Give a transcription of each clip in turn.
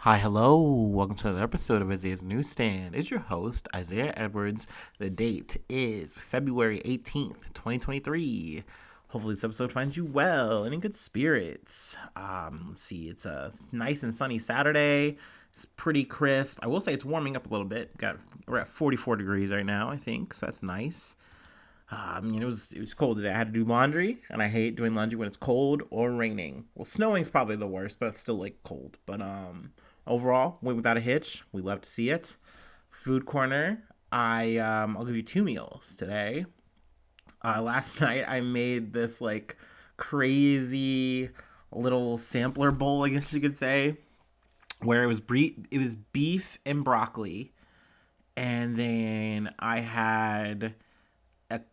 Hi, hello. Welcome to another episode of Isaiah's Newsstand. It's your host, Isaiah Edwards. The date is February 18th, 2023. Hopefully, this episode finds you well and in good spirits. Let's see, it's a nice and sunny Saturday. It's pretty crisp. I will say it's warming up a little bit. We're at 44 degrees right now, I think, so that's nice. It was cold today. I had to do laundry, and I hate doing laundry when it's cold or raining. Well, snowing's probably the worst, but it's still like cold. But overall, went without a hitch. We love to see it. Food corner. I'll give you two meals today. Last night I made this like crazy little sampler bowl, I guess you could say, where it was beef and broccoli, and then I had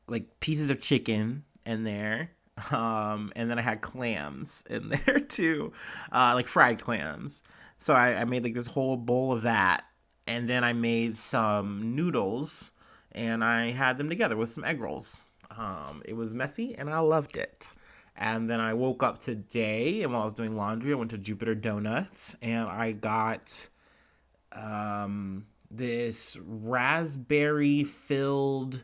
like pieces of chicken in there. And then I had clams in there too, like fried clams. So I made like this whole bowl of that, and then I made some noodles, and I had them together with some egg rolls. It was messy, and I loved it. And then I woke up today, and while I was doing laundry, I went to Jupiter Donuts, and I got this raspberry filled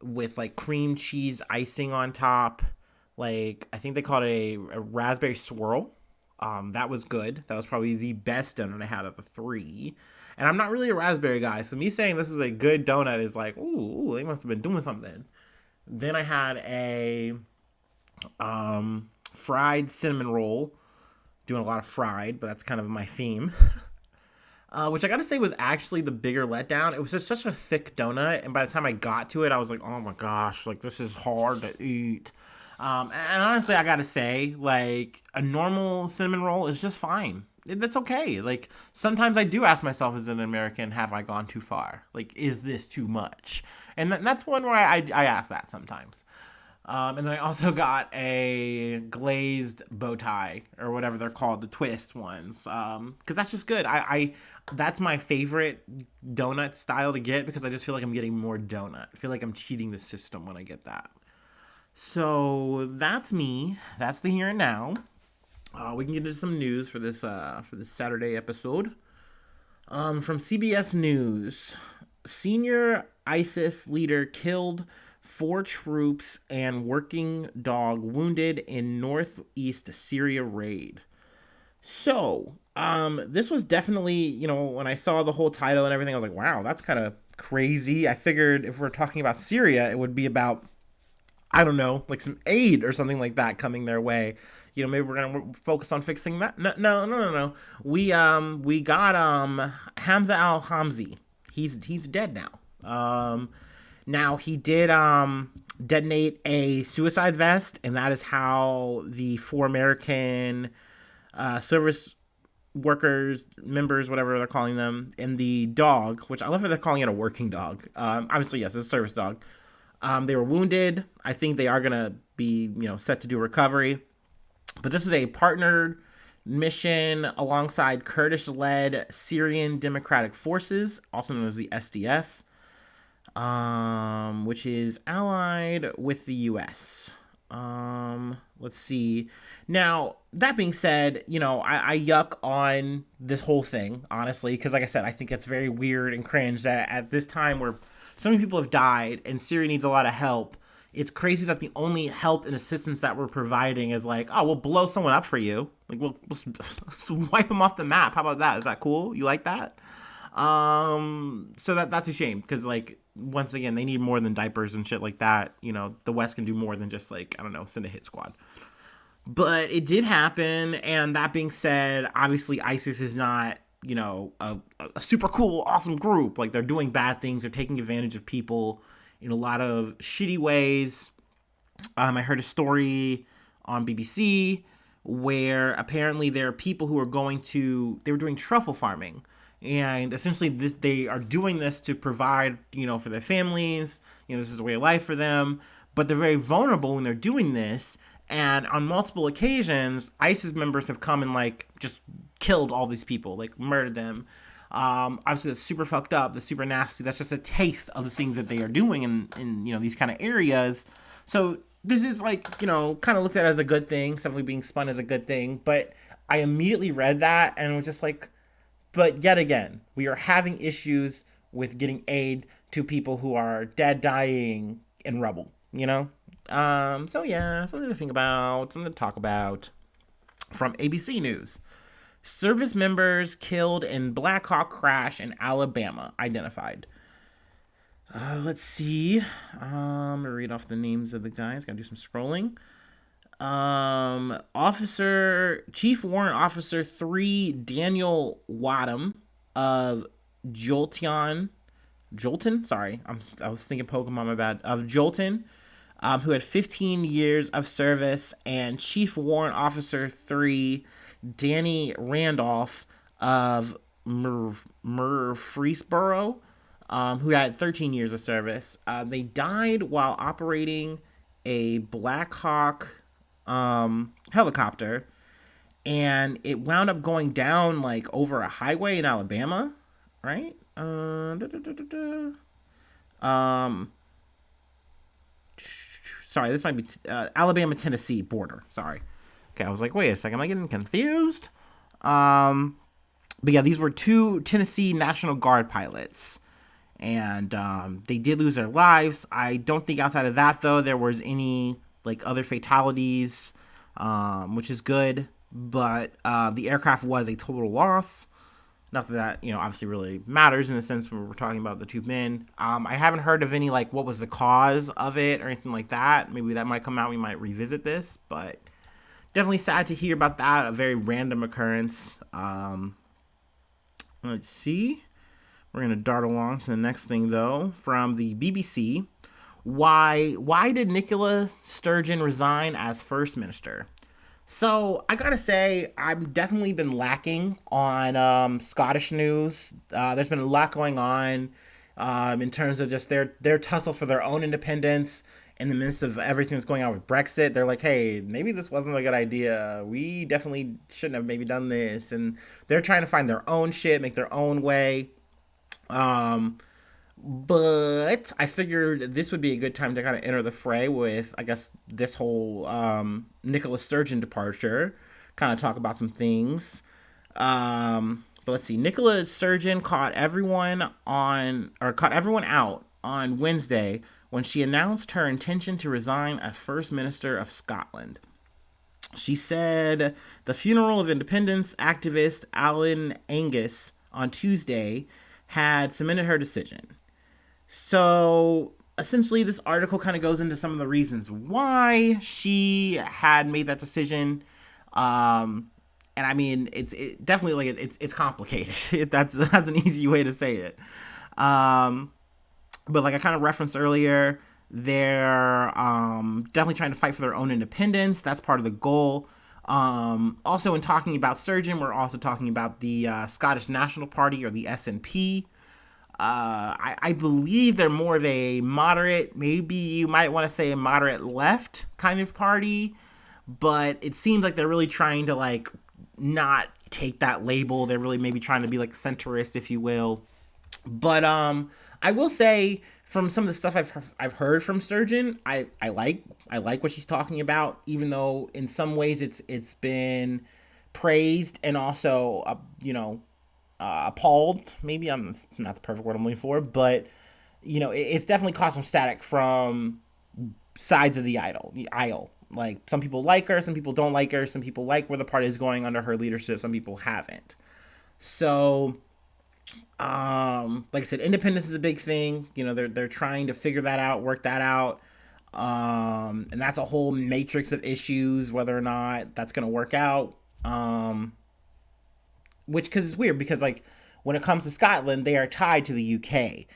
with like cream cheese icing on top. Like I think they called it a raspberry swirl. That was good. That was probably the best donut I had of the three. And I'm not really a raspberry guy, so me saying this is a good donut is like, ooh, they must have been doing something. Then I had a fried cinnamon roll. Doing a lot of fried, but that's kind of my theme. Which I gotta say was actually the bigger letdown. It was just such a thick donut, and by the time I got to it, I was like, oh my gosh, like this is hard to eat. And honestly, I gotta say, like a normal cinnamon roll is just fine. That's okay. Like sometimes I do ask myself, as an American, have I gone too far? Like, is this too much? And that's one where I ask that sometimes. And then I also got a glazed bow tie or whatever they're called, the twist ones, because that's just good. I that's my favorite donut style to get because I just feel like I'm getting more donut. I feel like I'm cheating the system when I get that. So that's me. That's the here and now. We can get into some news for this Saturday episode. From CBS News, senior ISIS leader killed, four troops and working dog wounded in northeast Syria raid. So, this was definitely, when I saw the whole title and everything, I was like, wow, that's kind of crazy. I figured if we're talking about Syria, it would be about, I don't know, like some aid or something like that coming their way. Maybe we're gonna focus on fixing that. No, no, no, no, no. We got Hamza Al Hamzi. He's dead now. Now he did detonate a suicide vest, and that is how the four American service workers, members, whatever they're calling them, and the dog, which I love how they're calling it a working dog. Obviously, yes, it's a service dog. They were wounded. I think they are gonna be, set to do recovery. But this is a partnered mission alongside Kurdish-led Syrian Democratic Forces, also known as the SDF, which is allied with the U.S. Let's see. Now, that being said, I yuck on this whole thing, honestly, because like I said, I think it's very weird and cringe that at this time where so many people have died and Syria needs a lot of help, it's crazy that the only help and assistance that we're providing is like, oh, we'll blow someone up for you. Like, we'll wipe them off the map. How about that? Is that cool? You like that? So that's a shame because, like, once again, they need more than diapers and shit like that. The West can do more than just, like, I don't know, send a hit squad. But it did happen, and that being said, obviously ISIS is not, a super cool, awesome group. Like, they're doing bad things. They're taking advantage of people in a lot of shitty ways. I heard a story on BBC where apparently there are people who are they were doing truffle farming. And essentially they are doing this to provide, for their families. This is a way of life for them. But they're very vulnerable when they're doing this. And on multiple occasions, ISIS members have come and, like, just killed all these people, like, murdered them. Obviously, that's super fucked up. That's super nasty. That's just a taste of the things that they are doing in these kind of areas. So this is, like, kind of looked at as a good thing. Definitely being spun as a good thing. But I immediately read that and was just like, But yet again, we are having issues with getting aid to people who are dead, dying in rubble, you know? So yeah, something to think about, something to talk about. From ABC News. Service members killed in Black Hawk crash in Alabama identified. Let's see. I'm gonna read off the names of the guys. Gotta do some scrolling. Chief Warrant Officer 3 Daniel Wadham of Jolton. Sorry, I was thinking Pokemon. My bad. Of Jolton, who had 15 years of service, and Chief Warrant Officer 3 Danny Randolph of Murfreesboro, who had 13 years of service. They died while operating a Black Hawk helicopter, and it wound up going down like over a highway in Alabama, right? Sorry, this might be Alabama Tennessee border. Sorry. Okay, I was like, wait a second, am I getting confused? But yeah, these were two Tennessee National Guard pilots, and they did lose their lives. I don't think outside of that though there was any like other fatalities, which is good. But the aircraft was a total loss. Not that obviously really matters in the sense when we're talking about the two men. I haven't heard of any like what was the cause of it or anything like that. Maybe that might come out. We might revisit this, but definitely sad to hear about that. A very random occurrence. Let's see. We're gonna dart along to the next thing though from the BBC. Why did Nicola Sturgeon resign as First Minister? So I gotta say, I've definitely been lacking on Scottish news. There's been a lot going on in terms of just their tussle for their own independence in the midst of everything that's going on with Brexit. They're like, hey, maybe this wasn't a good idea. We definitely shouldn't have maybe done this. And they're trying to find their own shit, make their own way. But I figured this would be a good time to kind of enter the fray with, I guess, this whole Nicola Sturgeon departure. Kind of talk about some things. But let's see. Nicola Sturgeon caught everyone out on Wednesday when she announced her intention to resign as First Minister of Scotland. She said the funeral of independence activist Alan Angus on Tuesday had cemented her decision. So essentially this article kind of goes into some of the reasons why she had made that decision. And I mean, it's definitely like it's complicated. That's an easy way to say it. But like I kind of referenced earlier, they're definitely trying to fight for their own independence. That's part of the goal. Also, in talking about Sturgeon, we're also talking about the Scottish National Party, or the SNP. I believe they're more of a moderate, maybe you might want to say a moderate left kind of party, but it seems like they're really trying to like not take that label. They're really maybe trying to be like centrist, if you will. But I will say from some of the stuff I've heard from Sturgeon, I like what she's talking about, even though in some ways it's been praised and also appalled. Maybe I'm not the perfect word I'm looking for, but it's definitely caused some static from sides of the aisle. Like some people like her, some people don't like her, some people like where the party is going under her leadership, some people haven't. So like I said, independence is a big thing. They're trying to figure that out, work that out. And that's a whole matrix of issues, whether or not that's going to work out. Because it's weird because like when it comes to Scotland, they are tied to the UK.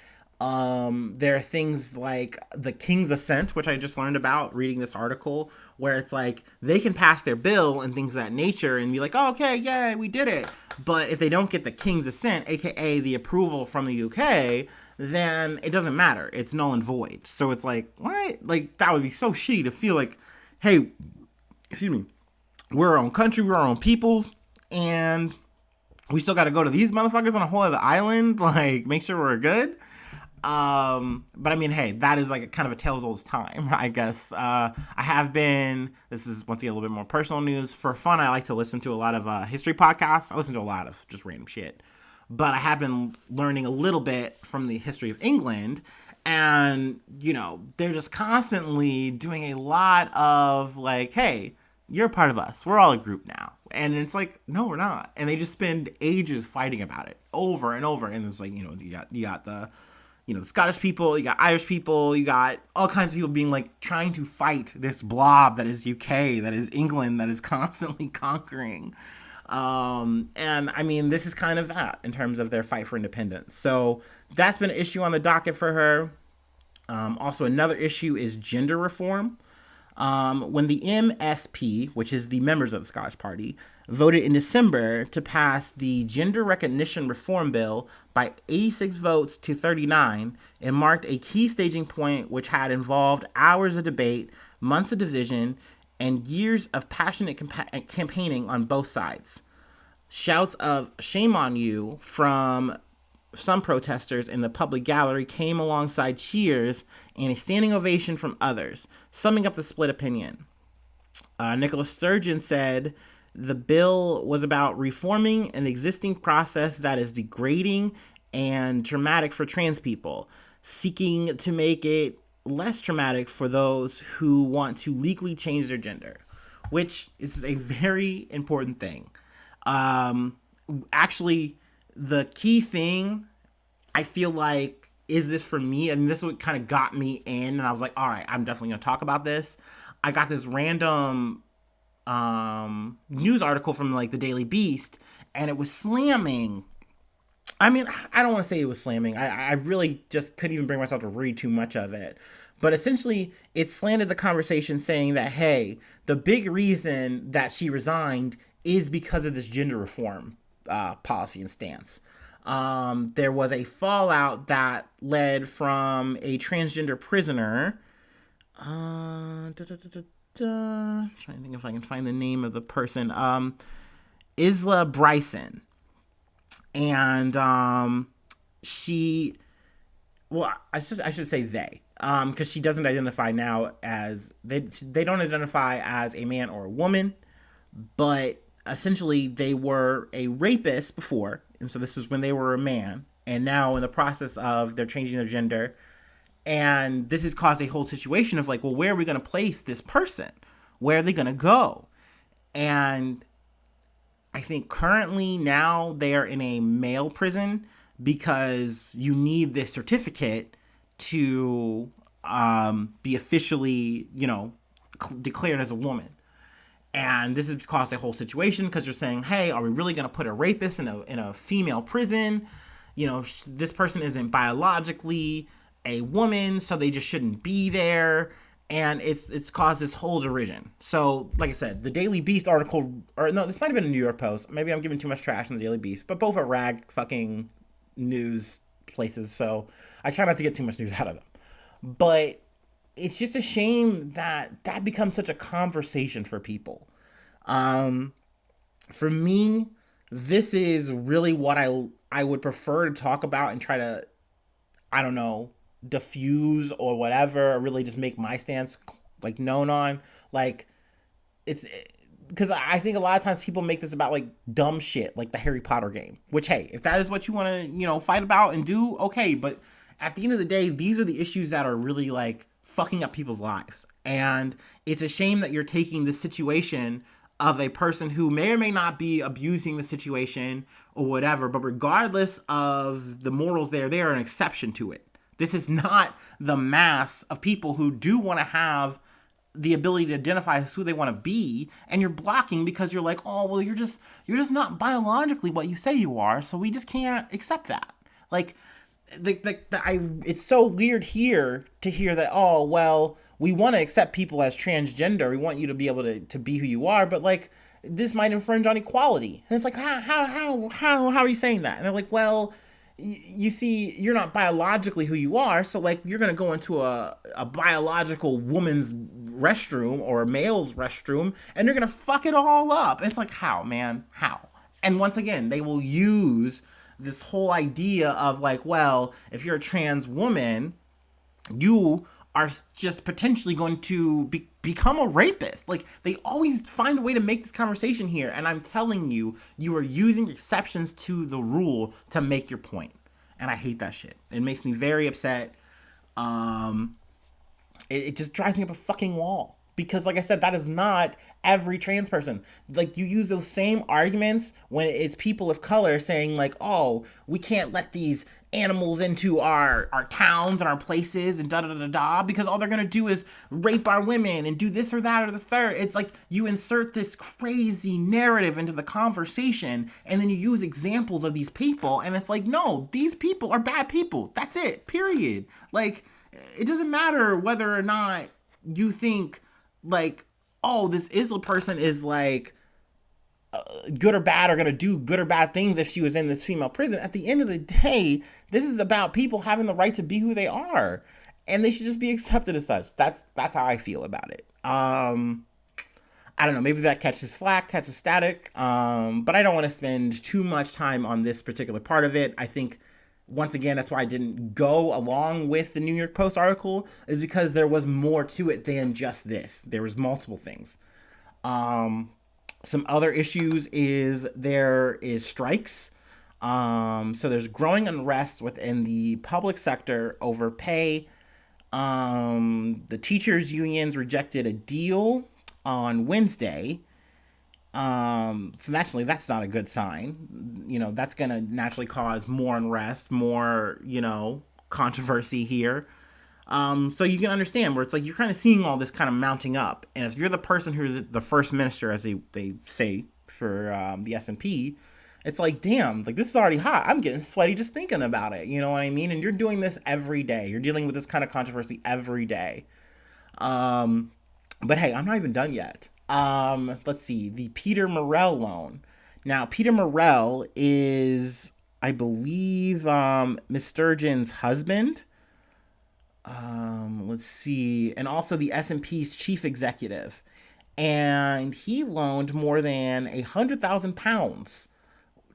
There are things like the King's Assent, which I just learned about reading this article, where it's like they can pass their bill and things of that nature and be like, oh, okay, yeah, we did it. But if they don't get the King's Assent, aka the approval from the UK, then it doesn't matter. It's null and void. So it's like, what? Like that would be so shitty to feel like, hey, excuse me, we're our own country, we're our own peoples, and we still got to go to these motherfuckers on a whole other island, like make sure we're good. But I mean, hey, that is like kind of a tale as old as time, I guess. This is once again a little bit more personal news. For fun, I like to listen to a lot of history podcasts. I listen to a lot of just random shit. but I have been learning a little bit from the history of England. And, they're just constantly doing a lot of like, hey, you're a part of us. We're all a group now. And it's like, no, we're not. And they just spend ages fighting about it over and over. And it's like, you got the Scottish people, you got Irish people, you got all kinds of people being like trying to fight this blob that is UK, that is England, that is constantly conquering. And I mean, this is kind of that in terms of their fight for independence. So that's been an issue on the docket for her. Also, another issue is gender reform. When the MSP, which is the members of the Scottish Party, voted in December to pass the Gender Recognition Reform Bill by 86 votes to 39, it marked a key staging point which had involved hours of debate, months of division, and years of passionate campaigning on both sides. Shouts of "shame on you" from some protesters in the public gallery came alongside cheers and a standing ovation from others, summing up the split opinion. Nicholas Sturgeon said the bill was about reforming an existing process that is degrading and traumatic for trans people, seeking to make it less traumatic for those who want to legally change their gender, which is a very important thing. Actually, the key thing, I feel like, is this for me, and this is what kind of got me in, and I was like, all right, I'm definitely going to talk about this. I got this random news article from like the Daily Beast, and it was slamming. I mean, I don't want to say it was slamming. I really just couldn't even bring myself to read too much of it. But essentially, it slanted the conversation saying that, hey, the big reason that she resigned is because of this gender reform policy and stance. There was a fallout that led from a transgender prisoner. Trying to think if I can find the name of the person. Isla Bryson. And she, well, I should say they, because she doesn't identify now as, they don't identify as a man or a woman, but essentially they were a rapist before, and so this is when they were a man, and now in the process of they're changing their gender, and this has caused a whole situation of like, well, where are we going to place this person? Where are they going to go? And I think currently now they are in a male prison because you need this certificate to be officially, declared as a woman. And this has caused a whole situation because you're saying, hey, are we really going to put a rapist in a female prison? This person isn't biologically a woman, so they just shouldn't be there. And it's caused this whole derision. So, like I said, the Daily Beast article, or no, this might have been a New York Post. Maybe I'm giving too much trash on the Daily Beast, but both are rag fucking news places, so I try not to get too much news out of them. But it's just a shame that becomes such a conversation for people. For me, this is really what I would prefer to talk about and try to, I don't know, diffuse or whatever, or really just make my stance like known on. Like, it's because I think a lot of times people make this about like dumb shit, like the Harry Potter game, which, hey, if that is what you want to, fight about and do, okay. But at the end of the day, these are the issues that are really like fucking up people's lives. And it's a shame that you're taking the situation of a person who may or may not be abusing the situation or whatever, but regardless of the morals there, they are an exception to it. This is not the mass of people who do want to have the ability to identify as who they want to be, and you're blocking because you're like, oh, well, you're just not biologically what you say you are, so we just can't accept that. Like, it's so weird here to hear that, oh, well, we want to accept people as transgender, we want you to be able to be who you are, but like, this might infringe on equality. And it's like, how are you saying that? And they're like, well, you see, you're not biologically who you are, so like you're gonna go into a biological woman's restroom or a male's restroom and you're gonna fuck it all up. And it's like, how, man? How? And once again, they will use this whole idea of like, well, if you're a trans woman, you are just potentially going to become a rapist. Like, they always find a way to make this conversation here. And I'm telling you, you are using exceptions to the rule to make your point. And I hate that shit. It makes me very upset. Um, it just drives me up a fucking wall. Because, like I said, that is not every trans person. Like, you use those same arguments when it's people of color saying, like, oh, we can't let these animals into our towns and our places and da da da da, because all they're gonna do is rape our women and do this or that or the third. It's like you insert this crazy narrative into the conversation, and then you use examples of these people, and it's like, no, these people are bad people. That's it, period. Like, it doesn't matter whether or not you think, like, oh, this Isla person is like good or bad, or gonna do good or bad things if she was in this female prison. At the end of the day, this is about people having the right to be who they are, and they should just be accepted as such. That's how I feel about it. I don't know, maybe that catches flack, catches static, but I don't want to spend too much time on this particular part of it. I think, once again, that's why I didn't go along with the New York Post article, is because there was more to it than just this. There was multiple things. Some other issues is there is strikes. So there's growing unrest within the public sector over pay. The teachers' unions rejected a deal on Wednesday. So naturally, that's not a good sign. You know, that's going to naturally cause more unrest, more, controversy here. So you can understand where it's like you're kind of seeing all this kind of mounting up. And if you're the person who's the first minister, as they say for the S&P, it's like, damn, like, this is already hot. I'm getting sweaty just thinking about it. You know what I mean? And you're doing this every day. You're dealing with this kind of controversy every day. But hey, I'm not even done yet. Let's see, the Peter Morell loan. Now, Peter Morell is, I believe, Miss Sturgeon's husband. Let's see, and also the S&P's chief executive. And he loaned more than £100,000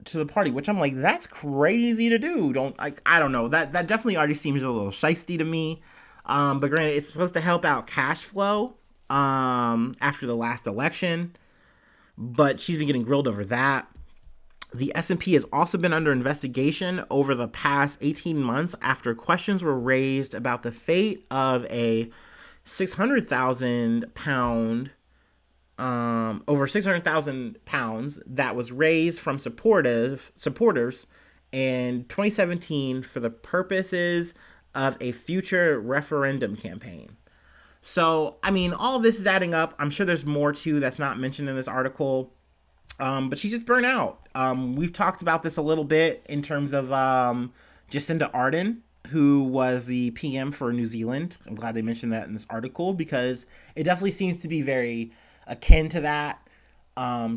to the party, which I'm like, that's crazy to do. I don't know. That definitely already seems a little shisty to me. But granted, it's supposed to help out cash flow after the last election, but she's been getting grilled over that. The S&P has also been under investigation over the past 18 months after questions were raised about the fate of a £600,000 over £600,000 that was raised from supporters in 2017 for the purposes of a future referendum campaign. So, I mean, all of this is adding up. I'm sure there's more too that's not mentioned in this article. But she's just burnt out. We've talked about this a little bit in terms of Jacinda Ardern, who was the PM for New Zealand. I'm glad they mentioned that in this article, because it definitely seems to be very akin to that.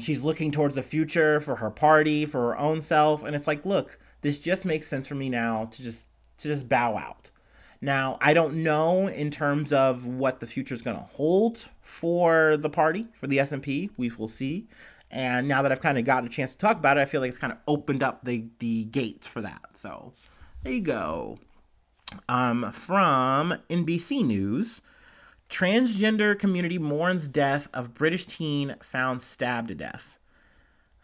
She's looking towards the future for her party, for her own self, and it's like, look, this just makes sense for me now to just bow out. Now, I don't know in terms of what the future is going to hold for the party, for the S&P. We will see. And now that I've kind of gotten a chance to talk about it, I feel like it's kind of opened up the gates for that. So there you go. From NBC News, transgender community mourns death of British teen found stabbed to death.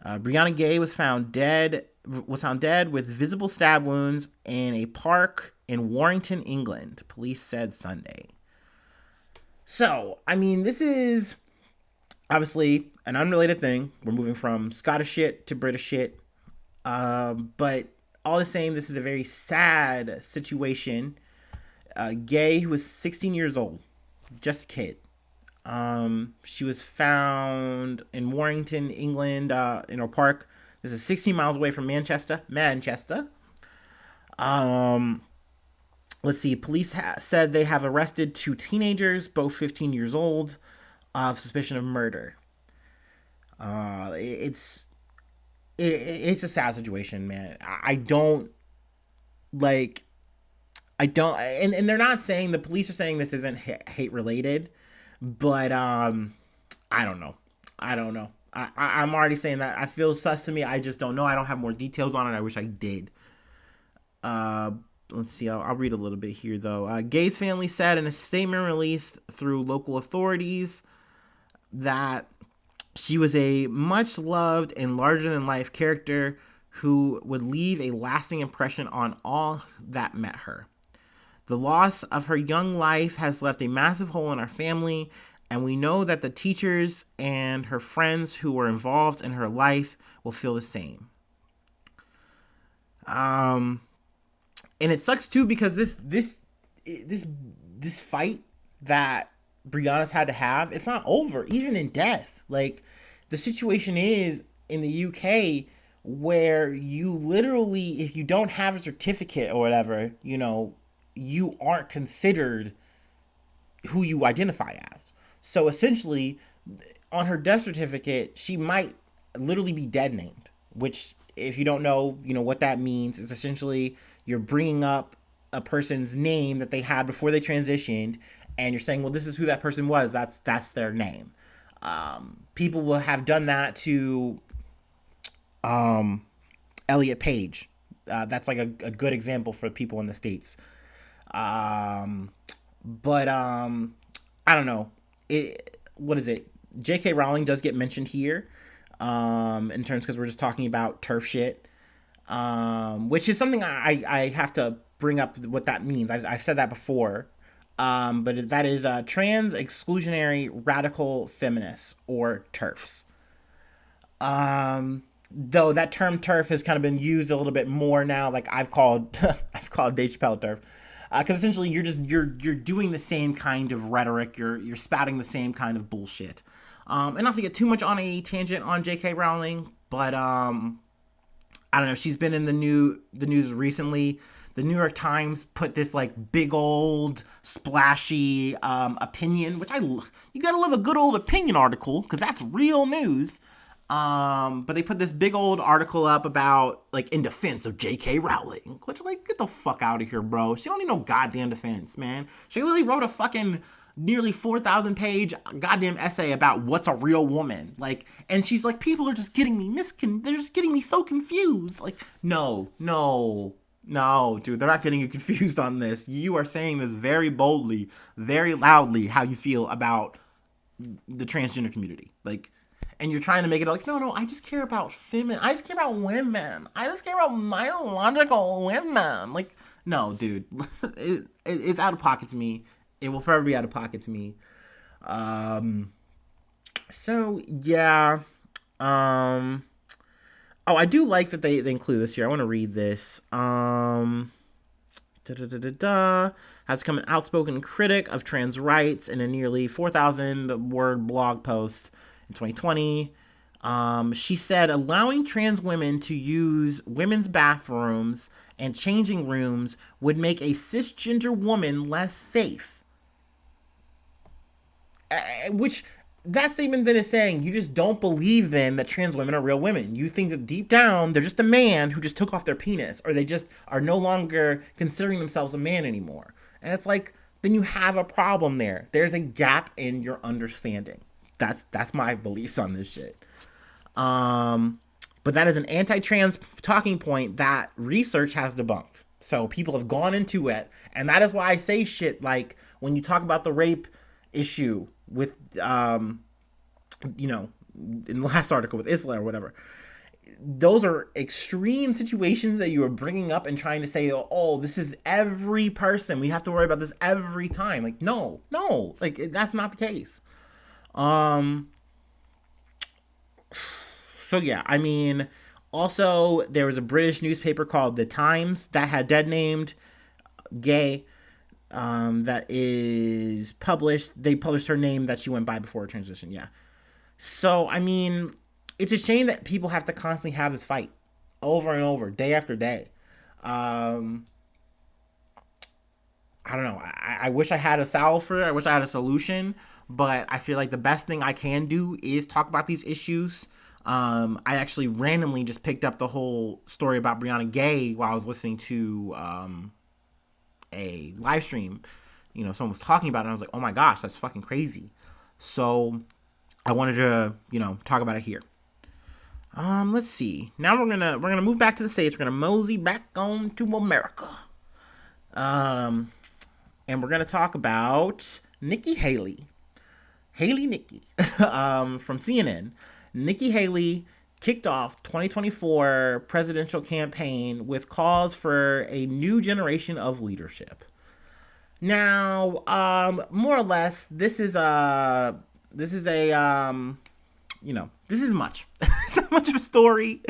Brianna Gay was found dead with visible stab wounds in a park in Warrington, England, police said Sunday. So, I mean, this is obviously an unrelated thing. We're moving from Scottish shit to British shit. But all the same, this is a very sad situation. Gay, who was 16 years old, just a kid. She was found in Warrington, England, in a park. This is 16 miles away from Manchester. Let's see. Police said they have arrested 2 teenagers, both 15 years old, of suspicion of murder. It's a sad situation, man. And they're not saying, the police are saying this isn't hate related, but I don't know. I'm already saying that I feel sus to me. I just don't know. I don't have more details on it. I wish I did. let's see, I'll read a little bit here, though. Gay's family said in a statement released through local authorities that she was a much loved and larger than life character who would leave a lasting impression on all that met her. The loss of her young life has left a massive hole in our family, and we know that the teachers and her friends who were involved in her life will feel the same. And it sucks too, because this fight that Brianna's had to have, it's not over, even in death. Like, the situation is in the UK where you literally, if you don't have a certificate or whatever, you know, you aren't considered who you identify as. So essentially, on her death certificate, she might literally be dead named, which, if you don't know, you know what that means. It's essentially you're bringing up a person's name that they had before they transitioned, and you're saying, well, this is who that person was. That's their name. People will have done that to Elliot Page. That's like a good example for people in the States. But I don't know. What is it? J.K. Rowling does get mentioned here, in terms, because we're just talking about turf shit, which is something I have to bring up what that means. I've said that before, but that is trans exclusionary radical feminists, or TERFs. Though that term TERF has kind of been used a little bit more now. Like I've called Dave Chappelle TERF. Because essentially you're doing the same kind of rhetoric, you're spouting the same kind of bullshit. And not to get too much on a tangent on J.K. Rowling, but I don't know, she's been in the news recently. The New York Times put this like big old splashy opinion, which you gotta love a good old opinion article, because that's real news. But they put this big old article up about, like, in defense of J.K. Rowling, which, like, get the fuck out of here, bro. She don't need no goddamn defense, man. She literally wrote a fucking nearly 4,000 page goddamn essay about what's a real woman. Like, and she's like, people are just getting me they're just getting me so confused. Like, no, dude, they're not getting you confused on this. You are saying this very boldly, very loudly, how you feel about the transgender community. Like, and you're trying to make it like, no, I just care about I just care about women. I just care about biological women. Like, no, dude, it's out of pocket to me. It will forever be out of pocket to me. So yeah. Oh, I do like that they include this here. I want to read this. Has become an outspoken critic of trans rights in a nearly 4,000 word blog post in 2020. She said allowing trans women to use women's bathrooms and changing rooms would make a cisgender woman less safe. Which, that statement then is saying you just don't believe then that trans women are real women. You think that deep down they're just a man who just took off their penis, or they just are no longer considering themselves a man anymore. And it's like, then you have a problem there. There's a gap in your understanding. That's my beliefs on this shit. But that is an anti-trans talking point that research has debunked. So people have gone into it, and that is why I say shit like when you talk about the rape issue with, in the last article with Isla or whatever. Those are extreme situations that you are bringing up and trying to say, oh, this is every person. We have to worry about this every time. Like, no, like that's not the case. So yeah, I mean, also there was a British newspaper called The Times that had dead named Gay, that is published. They published her name that she went by before her transition. Yeah. So, I mean, it's a shame that people have to constantly have this fight over and over, day after day. I don't know. I wish I had a salve for it. I wish I had a solution. But I feel like the best thing I can do is talk about these issues. I actually randomly just picked up the whole story about Brianna Gay while I was listening to a live stream. Someone was talking about it, and I was like, oh my gosh, that's fucking crazy. So I wanted to, talk about it here. Let's see. Now we're gonna move back to the States. We're gonna mosey back on to America. Um, and we're gonna talk about Nikki Haley. Haley Nikki from CNN. Nikki Haley kicked off 2024 presidential campaign with calls for a new generation of leadership. Now, more or less, this is much. It's not much of a story,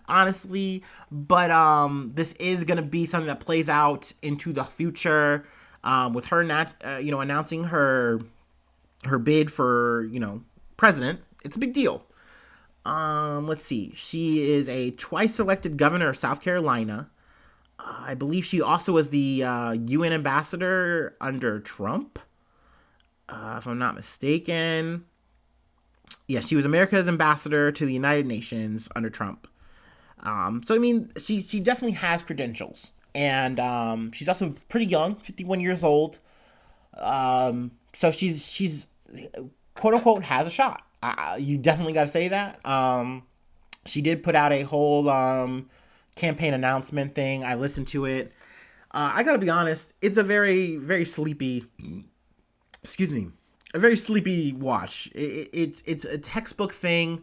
honestly, but this is gonna be something that plays out into the future, with her announcing her bid for president. It's a big deal. Let's see. She is a twice elected governor of South Carolina. I believe she also was the UN ambassador under Trump, if I'm not mistaken. Yeah, she was America's ambassador to the United Nations under Trump. So I mean, she definitely has credentials, and she's also pretty young, 51 years old. So she's quote unquote has a shot. You definitely got to say that. She did put out a whole campaign announcement thing. I listened to it. I gotta be honest, it's a very sleepy. Excuse me, a very sleepy watch. It's a textbook thing.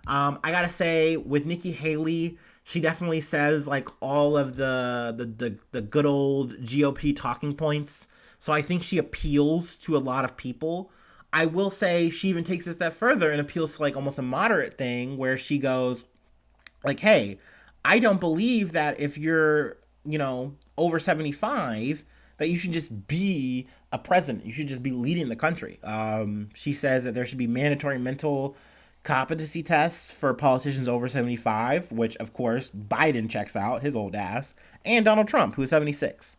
I gotta say, with Nikki Haley, she definitely says like all of the good old GOP talking points. So I think she appeals to a lot of people. I will say she even takes it a step further and appeals to like almost a moderate thing where she goes like, "Hey, I don't believe that if you're, over 75, that you should just be a president. You should just be leading the country." She says that there should be mandatory mental competency tests for politicians over 75, which of course Biden checks out, his old ass, and Donald Trump, who is 76.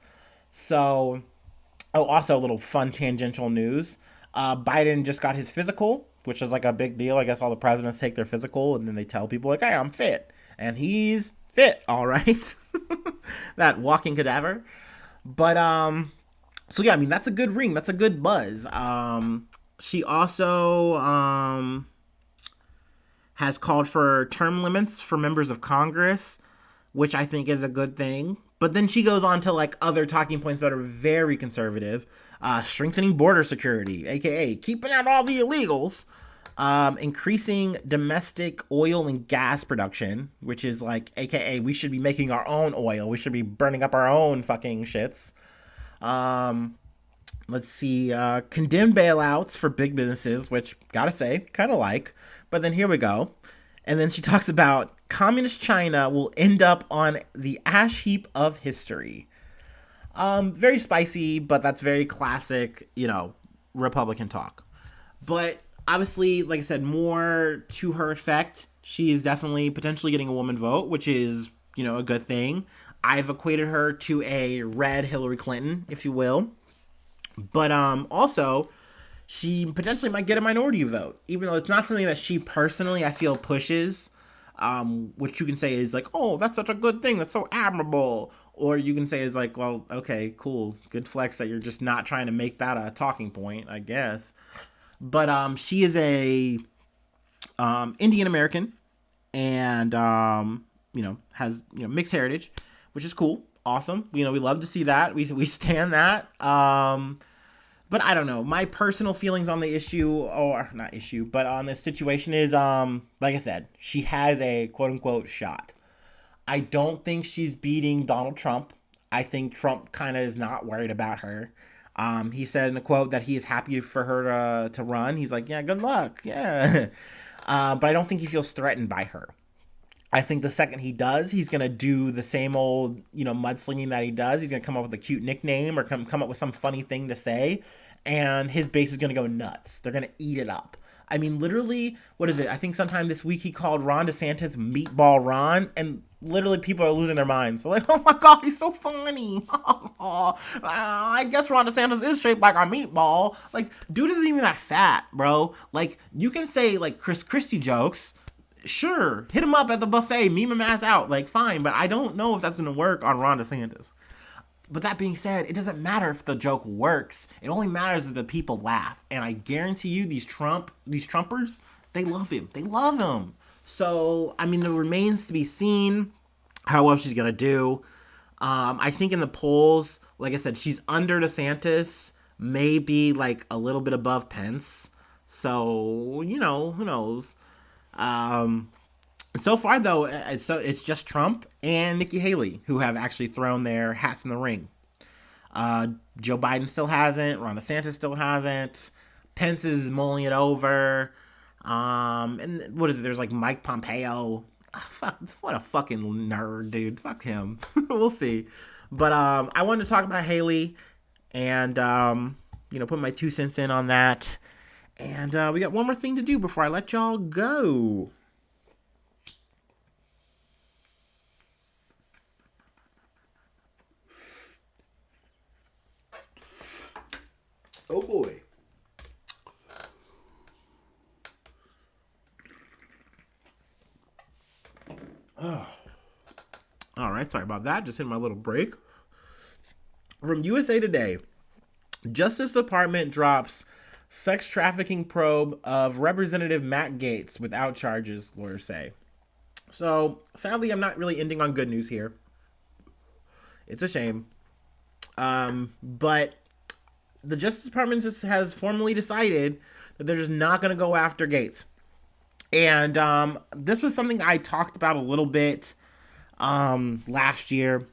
So, oh, also a little fun tangential news. Biden just got his physical, which is like a big deal. I guess all the presidents take their physical and then they tell people like, "Hey, I'm fit," and he's fit, all right. That walking cadaver. But so yeah, I mean that's a good ring. That's a good buzz. She also has called for term limits for members of Congress, which I think is a good thing. But then she goes on to like other talking points that are very conservative. Strengthening border security, aka keeping out all the illegals. Increasing domestic oil and gas production, which is like, aka we should be making our own oil. We should be burning up our own fucking shits. Let's see. Condemn bailouts for big businesses, which gotta say, kind of like. But then here we go. And then she talks about communist China will end up on the ash heap of history. Very spicy, but that's very classic, Republican talk. But obviously, like I said, more to her effect. She is definitely potentially getting a woman vote, which is, a good thing. I've equated her to a red Hillary Clinton, if you will. But also, she potentially might get a minority vote, even though it's not something that she personally, I feel, pushes. Which you can say is like, "Oh, that's such a good thing. That's so admirable." Or you can say is like, "Well, okay, cool. Good flex that you're just not trying to make that a talking point, I guess." But she is a Indian American and has mixed heritage, which is cool, awesome. We love to see that. We stand that. But I don't know. My personal feelings on the issue, or not issue, but on this situation is, like I said, she has a quote unquote shot. I don't think she's beating Donald Trump. I think Trump kind of is not worried about her. He said in a quote that he is happy for her to run. He's like, "Yeah, good luck." Yeah. But I don't think he feels threatened by her. I think the second he does, he's going to do the same old, mudslinging that he does. He's going to come up with a cute nickname or come up with some funny thing to say. And his base is going to go nuts. They're going to eat it up. I mean, literally, what is it? I think sometime this week he called Ron DeSantis Meatball Ron. And literally people are losing their minds. They're like, "Oh my God, he's so funny." I guess Ron DeSantis is shaped like a meatball. Like, dude isn't even that fat, bro. Like, you can say, like, Chris Christie jokes. Sure, hit him up at the buffet, meme him ass out, like, fine, but I don't know if that's gonna work on Ron DeSantis. But that being said, it doesn't matter if the joke works. It only matters if the people laugh. And I guarantee you, these Trumpers, they love him. They love him. So, I mean, it remains to be seen how well she's gonna do. I think in the polls, like I said, she's under DeSantis, maybe like a little bit above Pence. So, who knows? Um, so far, though, it's just Trump and Nikki Haley who have actually thrown their hats in the ring. Uh, Joe Biden still hasn't. Ron DeSantis still hasn't. Pence is mulling it over. And what is it? There's like Mike Pompeo. Fuck, what a fucking nerd, dude. Fuck him. We'll see. But I wanted to talk about Haley and put my 2 cents in on that. And we got one more thing to do before I let y'all go. Oh boy. Oh. All right, sorry about that. Just hit my little break. From USA Today, Justice Department drops sex trafficking probe of Representative Matt Gaetz without charges, lawyers say. So, sadly, I'm not really ending on good news here. It's a shame. But the Justice Department just has formally decided that they're just not going to go after Gaetz. And this was something I talked about a little bit last year.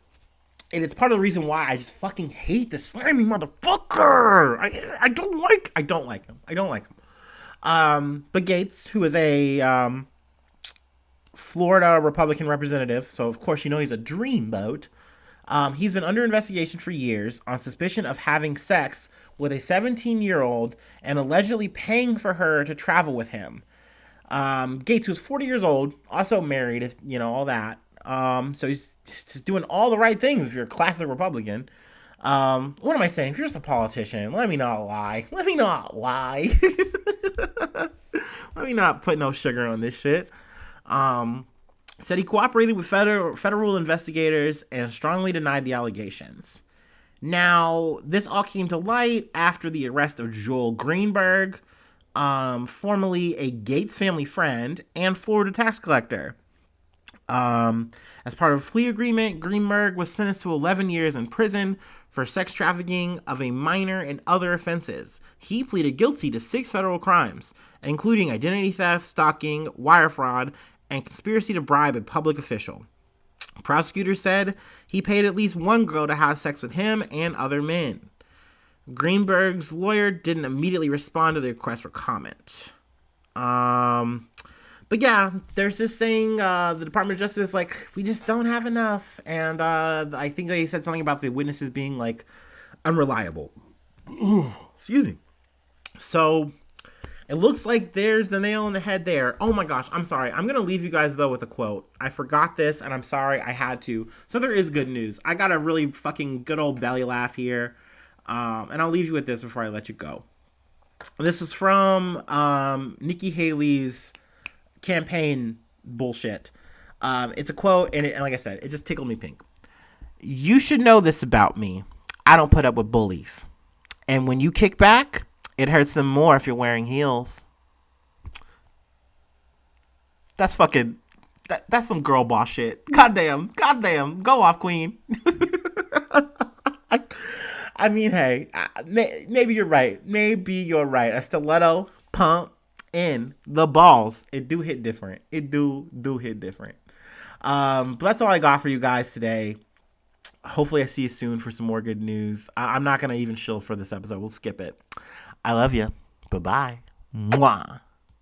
And it's part of the reason why I just fucking hate this slimy motherfucker. I don't like him. But Gaetz, who is a Florida Republican representative, so of course he's a dreamboat. He's been under investigation for years on suspicion of having sex with a 17-year-old and allegedly paying for her to travel with him. Gaetz, who's 40 years old, also married, all that. So he's just doing all the right things if you're a classic Republican. What am I saying? If you're just a politician, let me not lie. Let me not put no sugar on this shit. Said he cooperated with federal investigators and strongly denied the allegations. Now, this all came to light after the arrest of Joel Greenberg, formerly a Gaetz family friend and Florida tax collector. As part of a plea agreement, Greenberg was sentenced to 11 years in prison for sex trafficking of a minor and other offenses. He pleaded guilty to 6 federal crimes, including identity theft, stalking, wire fraud, and conspiracy to bribe a public official. Prosecutors said he paid at least one girl to have sex with him and other men. Greenberg's lawyer didn't immediately respond to the request for comment. But yeah, there's this saying, the Department of Justice, we just don't have enough. And I think they said something about the witnesses being, unreliable. Excuse me. So, it looks like there's the nail in the head there. Oh my gosh, I'm sorry. I'm going to leave you guys, though, with a quote. I forgot this, and I'm sorry I had to. So there is good news. I got a really fucking good old belly laugh here. And I'll leave you with this before I let you go. This is from Nikki Haley's campaign bullshit. It's a quote, and like I said, it just tickled me pink. You should know this about me. I don't put up with bullies. And when you kick back, it hurts them more if you're wearing heels. That's fucking... That's some girl boss shit. Goddamn. Go off, queen. I mean, hey, maybe you're right. A stiletto pump in the balls. It do hit different. It do hit different. But that's all I got for you guys today. Hopefully I see you soon for some more good news. I'm not going to even shill for this episode. We'll skip it. I love you. Bye-bye. Mwah.